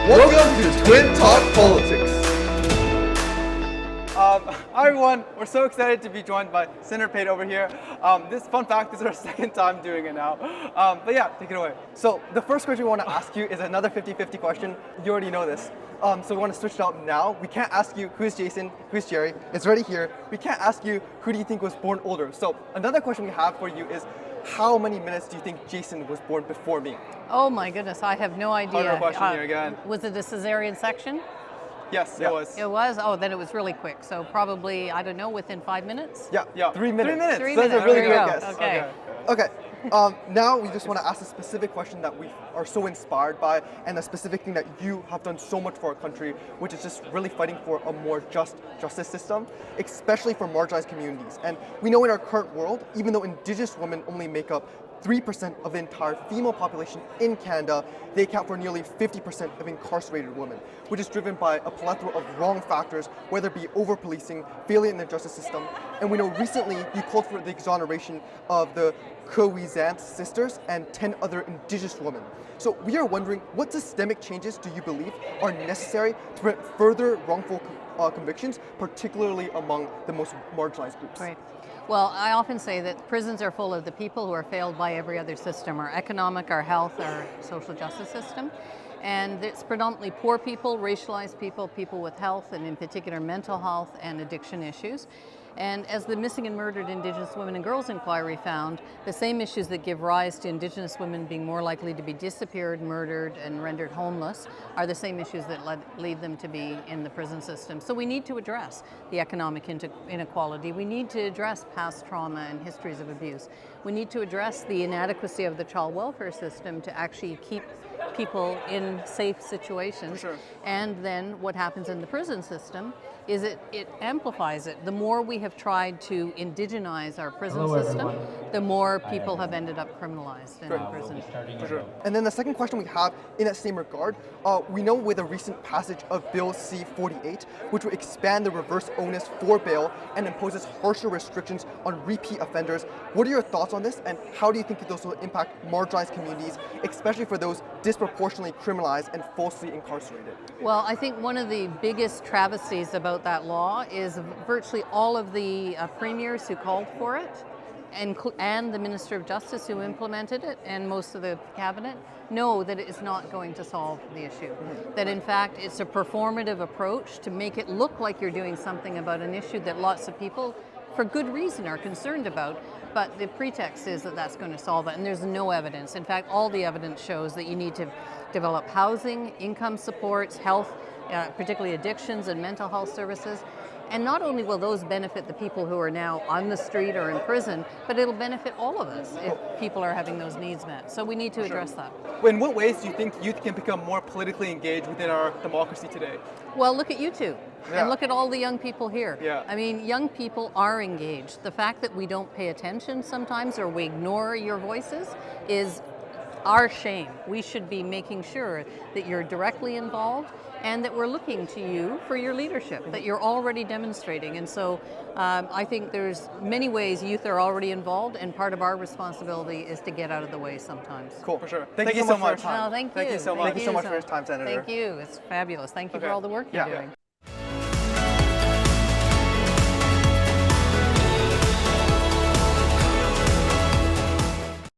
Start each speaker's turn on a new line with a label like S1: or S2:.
S1: Welcome to Twin Talk Politics.
S2: Hi everyone, we're so excited to be joined by Senator Pate over here. This fun fact is our second time doing it now. But yeah, take it away. So the first question we want to ask you is another 50-50 question. You already know this. So we want to switch it up now. We can't ask you who's Jason, who's Jerry. It's already here. We can't ask you who do you think was born older. So another question we have for you is how many minutes do you think Jason was born before me?
S3: Oh my goodness, I have no idea.
S2: Harder question here again.
S3: Was it a cesarean section?
S2: Yes, it was.
S3: It was? Oh, then it was really quick. So probably, I don't know, within 5 minutes?
S2: Yeah. 3 minutes.
S3: 3 minutes.
S2: So that's a really
S3: There you
S2: good
S3: go.
S2: guess.
S3: Okay.
S2: Now we just want to ask a specific question that we are so inspired by, and a specific thing that you have done so much for our country, which is just really fighting for a more just justice system, especially for marginalized communities. And we know in our current world, even though Indigenous women only make up 3% of the entire female population in Canada, they account for nearly 50% of incarcerated women, which is driven by a plethora of wrong factors, whether it be over-policing, failure in the justice system. And we know recently you called for the exoneration of the Quewezance sisters and 10 other Indigenous women. So we are wondering, what systemic changes do you believe are necessary to prevent further wrongful convictions, particularly among the most marginalized groups?
S3: Right. Well, I often say that prisons are full of the people who are failed by every other system, our economic, our health, our social justice system. And it's predominantly poor people, racialized people, people with health, and in particular mental health and addiction issues. And as the Missing and Murdered Indigenous Women and Girls Inquiry found, the same issues that give rise to Indigenous women being more likely to be disappeared, murdered, and rendered homeless are the same issues that lead them to be in the prison system. So we need to address the economic inequality. We need to address past trauma and histories of abuse. We need to address the inadequacy of the child welfare system to actually keep people in safe situations.
S2: Sure.
S3: And then what happens in the prison system is it amplifies it. The more we have tried to indigenize our prison system, the more people have ended up criminalized in our prison.
S2: For sure. And then the second question we have in that same regard, we know with a recent passage of Bill C-48, which will expand the reverse onus for bail and imposes harsher restrictions on repeat offenders. What are your thoughts on this, and how do you think those will impact marginalized communities, especially for those disproportionately criminalized and falsely incarcerated?
S3: Well, I think one of the biggest travesties about that law is virtually all of the premiers who called for it and the Minister of Justice who implemented it and most of the cabinet know that it is not going to solve the issue. That in fact it's a performative approach to make it look like you're doing something about an issue that lots of people for good reason are concerned about, but the pretext is that that's going to solve it, and there's no evidence. In fact, all the evidence shows that you need to develop housing, income supports, health, particularly addictions and mental health services. And not only will those benefit the people who are now on the street or in prison, but it'll benefit all of us if people are having those needs met. So we need to address that.
S2: In what ways do you think youth can become more politically engaged within our democracy today?
S3: Well, look at you two. And look at all the young people here.
S2: Yeah.
S3: I mean, young people are engaged. The fact that we don't pay attention sometimes or we ignore your voices is our shame. We should be making sure that you're directly involved and that we're looking to you for your leadership, that you're already demonstrating. And so I think there's many ways youth are already involved, and part of our responsibility is to get out of the way sometimes.
S2: Cool, for sure. Thank you so much for your time.
S3: No, thank you.
S2: Thank you so much. Thank you so much for your time, Senator.
S3: Thank you. It's fabulous. Thank you for all the work you're doing.